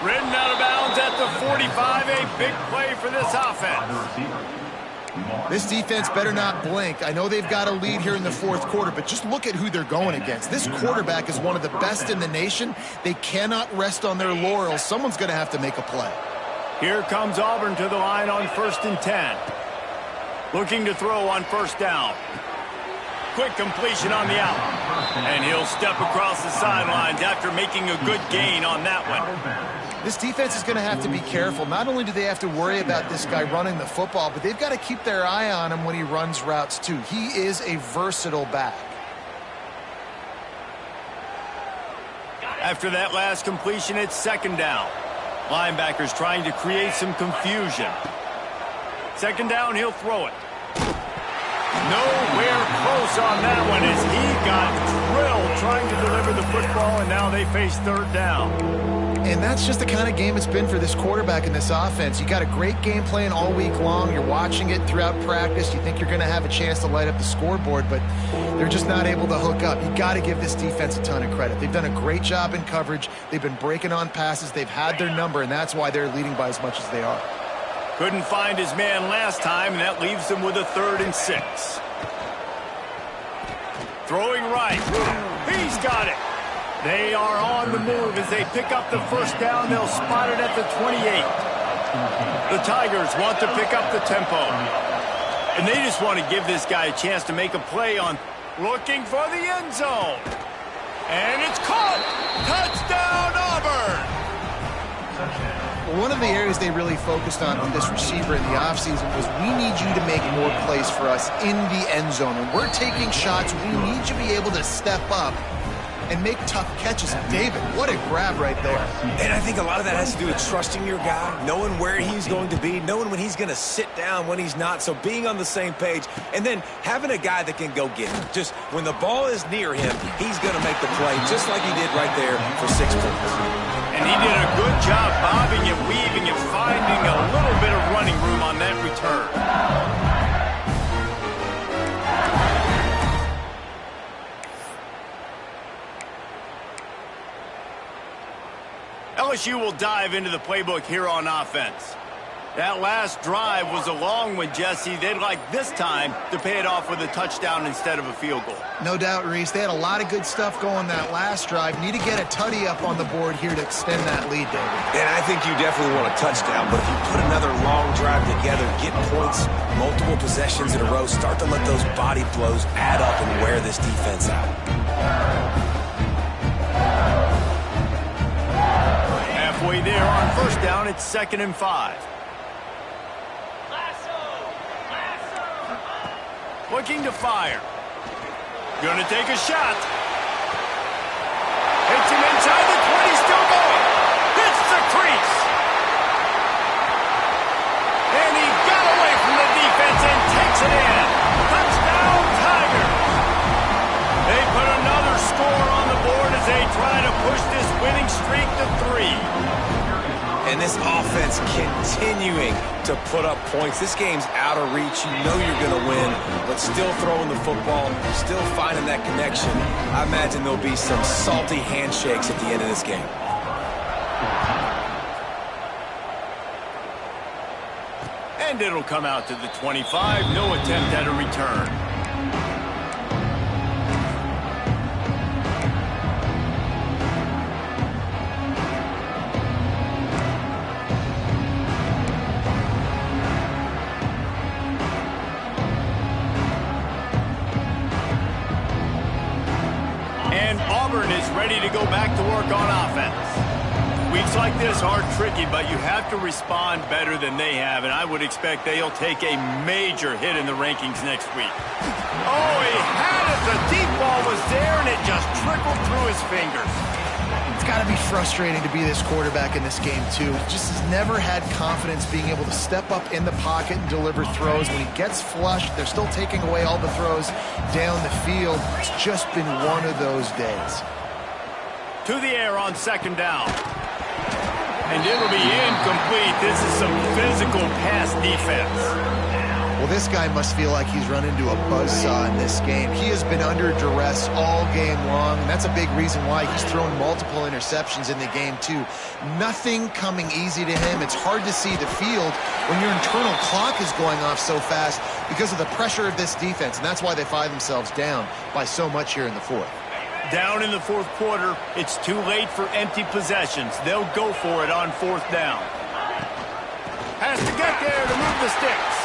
Ridden out of bounds at the 45. A big play for this offense. This defense better not blink. I know they've got a lead here in the fourth quarter, but just look at who they're going against. This quarterback is one of the best in the nation. They cannot rest on their laurels. Someone's going to have to make a play. Here comes Auburn to the line on 1st and 10. Looking to throw on first down. Quick completion on the out. And he'll step across the sidelines after making a good gain on that one. This defense is going to have to be careful. Not only do they have to worry about this guy running the football, but they've got to keep their eye on him when he runs routes too. He is a versatile back. After that last completion, it's second down. Linebackers trying to create some confusion. Second down, he'll throw it. Nowhere close on that one as he got drilled trying to deliver the football, and now they face third down. And that's just the kind of game it's been for this quarterback in this offense. You got a great game plan all week long. You're watching it throughout practice. You think you're going to have a chance to light up the scoreboard, but they're just not able to hook up. You got to give this defense a ton of credit. They've done a great job in coverage. They've been breaking on passes. They've had their number, and that's why they're leading by as much as they are. Couldn't find his man last time, and that leaves them with a 3rd and 6. Throwing right. He's got it. They are on the move as they pick up the first down. They'll spot it at the 28. The Tigers want to pick up the tempo. And they just want to give this guy a chance to make a play on looking for the end zone. And it's caught. Touchdown, Auburn. One of the areas they really focused on with this receiver in the offseason was we need you to make more plays for us in the end zone. When we're taking shots, we need you to be able to step up and make tough catches. David, what a grab right there. And I think a lot of that has to do with trusting your guy, knowing where he's going to be, knowing when he's going to sit down, when he's not. So being on the same page, and then having a guy that can go get him. Just when the ball is near him, he's going to make the play, just like he did right there for 6 points. And he did a good job bobbing and weaving and finding a little bit of running room on that return. LSU will dive into the playbook here on offense. That last drive was a long one, Jesse. They'd like this time to pay it off with a touchdown instead of a field goal. No doubt, Reese. They had a lot of good stuff going that last drive. Need to get a tutty up on the board here to extend that lead, David. And I think you definitely want a touchdown, but if you put another long drive together, get points, multiple possessions in a row, start to let those body blows add up and wear this defense out. Halfway there on first down, it's 2nd and 5. Looking to fire. Gonna take a shot. Hits him inside the 20, still going. Hits the crease. And he got away from the defense and takes it in. Touchdown, Tigers. They put another score on the board as they try to push this winning streak to 3. And this offense continuing to put up points. This game's out of reach. You know you're going to win, but still throwing the football, still finding that connection. I imagine there'll be some salty handshakes at the end of this game. And it'll come out to the 25. No attempt at a return. Is ready to go back to work on offense. Weeks like this are tricky, but you have to respond better than they have, and I would expect they'll take a major hit in the rankings next week. Oh, he had it. The deep ball was there, and it just trickled through his fingers. It's got to be frustrating to be this quarterback in this game, too. He just has never had confidence being able to step up in the pocket and deliver throws. When he gets flushed, they're still taking away all the throws down the field. It's just been one of those days. To the air on 2nd down. And it'll be incomplete. This is some physical pass defense. Well, this guy must feel like he's run into a buzzsaw in this game. He has been under duress all game long, and that's a big reason why he's thrown multiple interceptions in the game, too. Nothing coming easy to him. It's hard to see the field when your internal clock is going off so fast because of the pressure of this defense, and that's why they find themselves down by so much here in the 4th. Down in the 4th quarter, it's too late for empty possessions. They'll go for it on 4th down. Has to get there to move the sticks.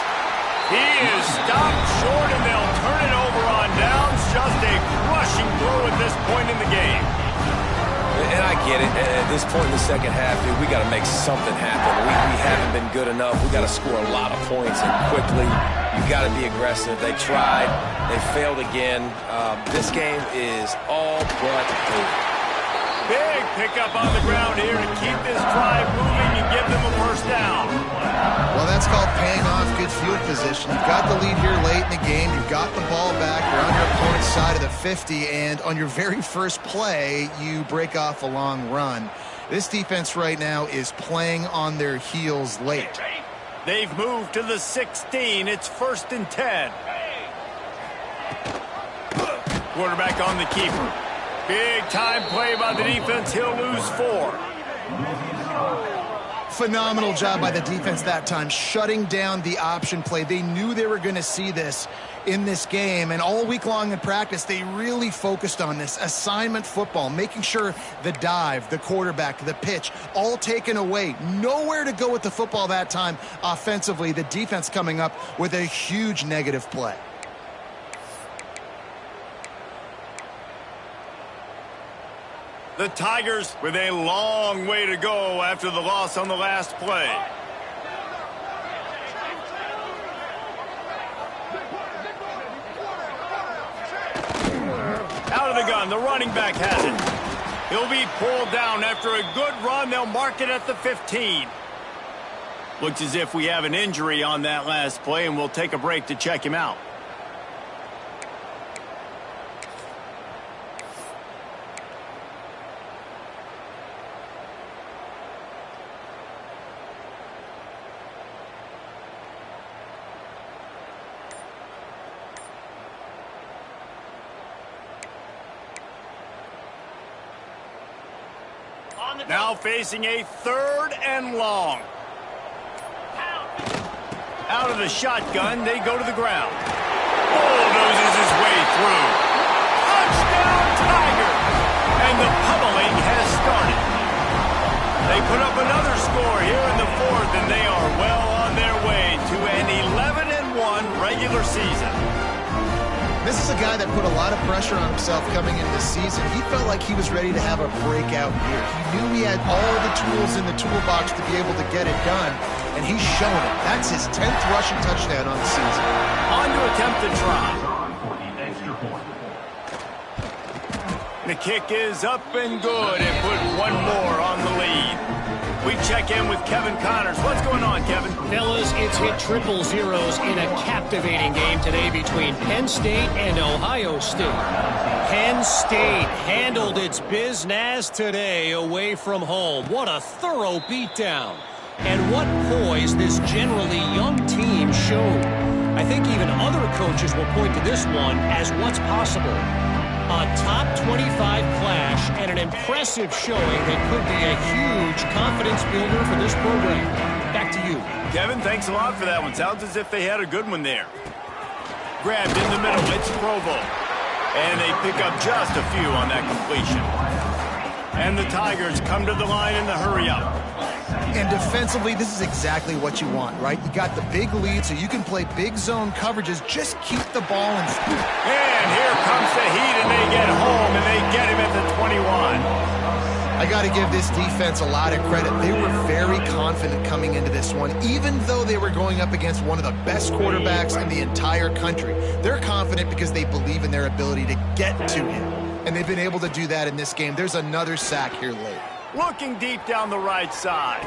He is stopped short, and they'll turn it over on downs. Just a crushing blow at this point in the game. And I get it. At this point in the second half, dude, we got to make something happen. We haven't been good enough. We got to score a lot of points, and quickly. You got to be aggressive. They tried. They failed again. This game is all but over. Big pickup on the ground here to keep this drive moving and give them a first down. Well, that's called paying off good field position. You've got the lead here late in the game. You've got the ball back. You're on your opponent's side of the 50, and on your very first play, you break off a long run. This defense right now is playing on their heels late. They've moved to the 16. It's 1st and 10. Quarterback on the keeper. Big time play by the defense. He'll lose 4. Phenomenal job by the defense that time, shutting down the option play. They knew they were going to see this in this game, and all week long in practice, they really focused on this assignment football, making sure the dive, the quarterback, the pitch, all taken away. Nowhere to go with the football that time offensively. The defense coming up with a huge negative play. The Tigers with a long way to go after the loss on the last play. Out of the gun, the running back has it. He'll be pulled down after a good run. They'll mark it at the 15. Looks as if we have an injury on that last play, and we'll take a break to check him out. Now facing a 3rd and long. Out of the shotgun, they go to the ground. Bulldozes his way through. Touchdown, Tigers! And the pummeling has started. They put up another score here in the 4th, and they are well on their way to an 11-1 regular season. This is a guy that put a lot of pressure on himself coming into the season. He felt like he was ready to have a breakout year. He knew he had all the tools in the toolbox to be able to get it done, and he's shown it. That's his 10th rushing touchdown on the season. On to attempt to try. For the extra point. The kick is up and good and put one more on the lead. We check in with Kevin Connors. What's going on, Kevin? Fellas, it's hit triple zeros in a captivating game today between Penn State and Ohio State. Penn State handled its business today away from home. What a thorough beatdown. And what poise this generally young team showed. I think even other coaches will point to this one as what's possible. A top 25 clash and an impressive showing that could be a huge confidence builder for this program. Back to you. Kevin, thanks a lot for that one. Sounds as if they had a good one there. Grabbed in the middle, it's Provo. And they pick up just a few on that completion. And the Tigers come to the line in the hurry-up. And defensively, this is exactly what you want, right? You got the big lead, so you can play big zone coverages. Just keep the ball in. And here comes the heat, and they get home, and they get him at the 21. I got to give this defense a lot of credit. They were very confident coming into this one, even though they were going up against one of the best quarterbacks in the entire country. They're confident because they believe in their ability to get to him, and they've been able to do that in this game. There's another sack here late. Looking deep down the right side.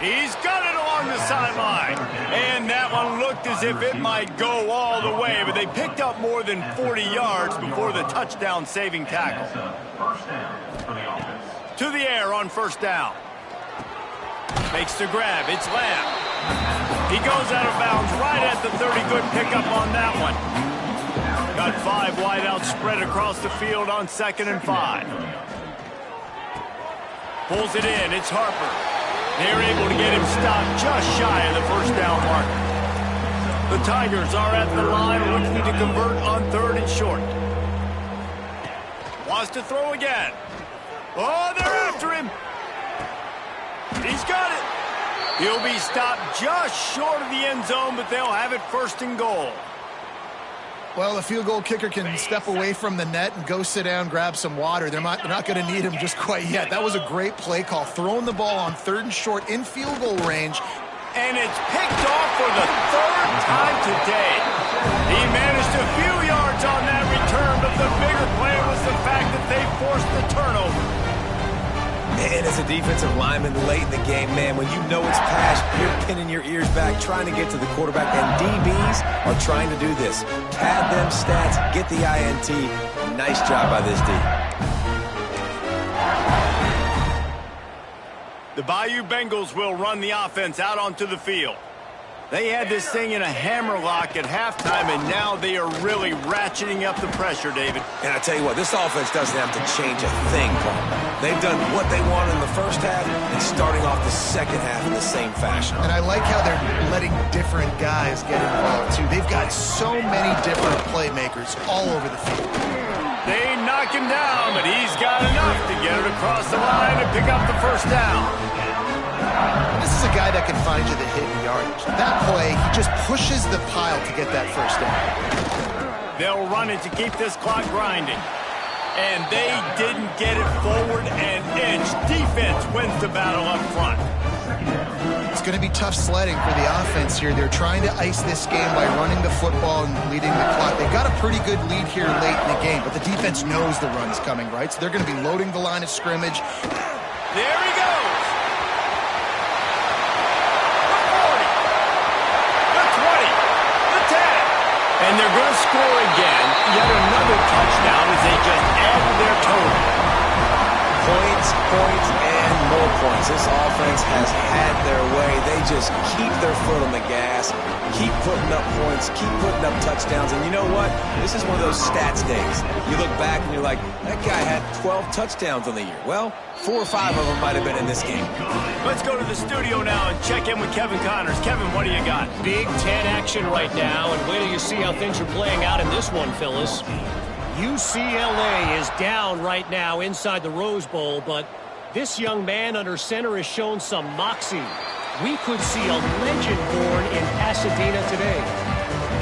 He's got it along the sideline. And that one looked as if it might go all the way, but they picked up more than 40 yards before the touchdown-saving tackle. First down for the offense. To the air on first down. Makes the grab. It's Lamb. He goes out of bounds right at the 30. Good pickup on that one. Got 5 wideouts spread across the field on 2nd and 5. Pulls it in. It's Harper. They're able to get him stopped just shy of the first down mark. The Tigers are at the line looking to convert on 3rd and short. Wants to throw again. Oh, they're after him. He's got it. He'll be stopped just short of the end zone, but they'll have it 1st and goal. Well, the field goal kicker can step away from the net and go sit down, grab some water. They're not going to need him just quite yet. That was a great play call. Throwing the ball on 3rd and short in field goal range. And it's picked off for the 3rd time today. He managed a few yards on that return, but the bigger play was the fact that they forced the turnover. Man, as a defensive lineman late in the game, man, when you know it's past, you're pinning your ears back, trying to get to the quarterback, and DBs are trying to do this. Pad them stats, get the INT. Nice job by this D. The Bayou Bengals will run the offense out onto the field. They had this thing in a hammerlock at halftime, and now they are really ratcheting up the pressure, David. And I tell you what, this offense doesn't have to change a thing, Paul. They've done what they wanted in the first half and starting off the second half in the same fashion. And I like how they're letting different guys get involved, too. They've got so many different playmakers all over the field. They knock him down, but he's got enough to get it across the line and pick up the first down. This is a guy that can find you the hidden yardage. That play, he just pushes the pile to get that first down. They'll run it to keep this clock grinding. And they didn't get it forward an inch. Defense wins the battle up front. It's going to be tough sledding for the offense here. They're trying to ice this game by running the football and leading the clock. They've got a pretty good lead here late in the game, but the defense knows the run's coming, right? So they're going to be loading the line of scrimmage. There he goes. And they're going to score again, yet another touchdown as they just add to their total. Points, points, and and more points. This offense has had their way. They just keep their foot on the gas, keep putting up points, keep putting up touchdowns. And you know what? This is one of those stats days. You look back and you're like, that guy had 12 touchdowns on the year. Well, 4 or 5 of them might have been in this game. Let's go to the studio now and check in with Kevin Connors. Kevin, what do you got? Big Ten action right now, and wait till you see how things are playing out in this one, Phyllis. UCLA is down right now inside the Rose Bowl, but this young man under center has shown some moxie. We could see a legend born in Pasadena today.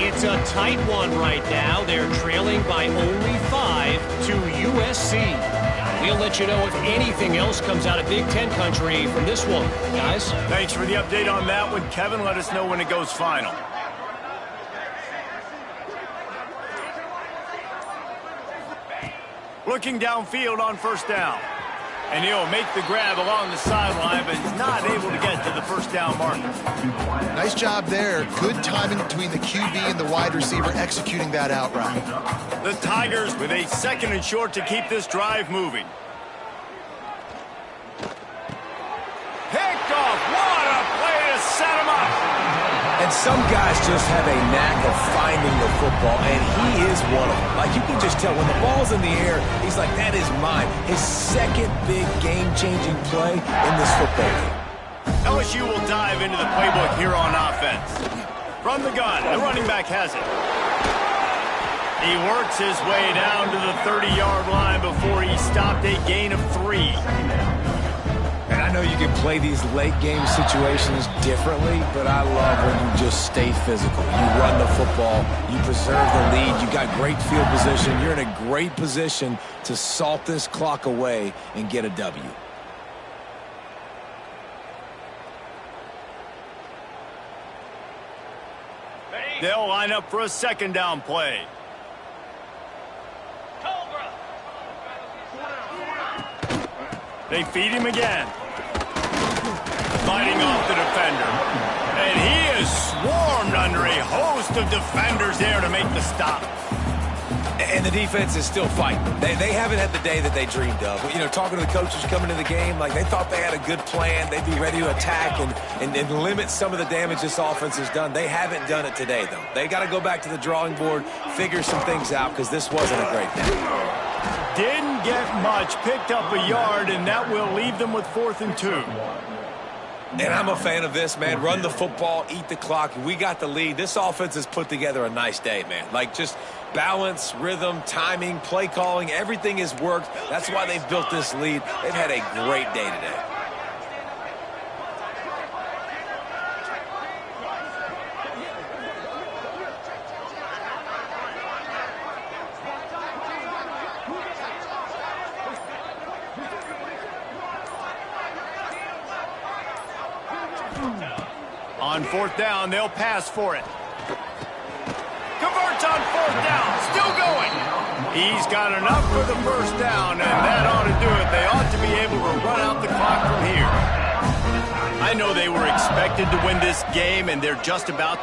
It's a tight one right now. They're trailing by only 5 to USC. We'll let you know if anything else comes out of Big Ten country from this one, guys. Thanks for the update on that one, Kevin. Let us know when it goes final. Looking downfield on first down. And he'll make the grab along the sideline, but he's not able to get to the first down marker. Nice job there. Good timing between the QB and the wide receiver executing that out route. The Tigers with a 2nd and short to keep this drive moving. Picked off. What a play to set him up. And some guys just have a knack of finding the football, and he is one of them. Like, you can just tell when the ball's in the air, he's like, that is mine. His 2nd big game-changing play in this football game. LSU will dive into the playbook here on offense. From the gun, the running back has it. He works his way down to the 30-yard line before he stopped a gain of 3. And I know you can play these late-game situations differently, but I love when you just stay physical. You run the football, you preserve the lead, you got great field position. You're in a great position to salt this clock away and get a W. They'll line up for a 2nd down play. They feed him again. Fighting off the defender. And he is swarmed under a host of defenders there to make the stop. And the defense is still fighting. They haven't had the day that they dreamed of. You know, talking to the coaches coming into the game, like they thought they had a good plan. They'd be ready to attack and limit some of the damage this offense has done. They haven't done it today, though. They got to go back to the drawing board, figure some things out, because this wasn't a great day. Didn't get much, picked up a yard, and that will leave them with 4th and 2. And I'm a fan of this, man. Run the football, eat the clock. We got the lead. This offense has put together a nice day, man. Like, just balance, rhythm, timing, play calling, everything has worked. That's why they've built this lead. They've had a great day today. On 4th down, they'll pass for it. Converts on 4th down, still going. He's got enough for the 1st down, and that ought to do it. They ought to be able to run out the clock from here. I know they were expected to win this game, and they're just about to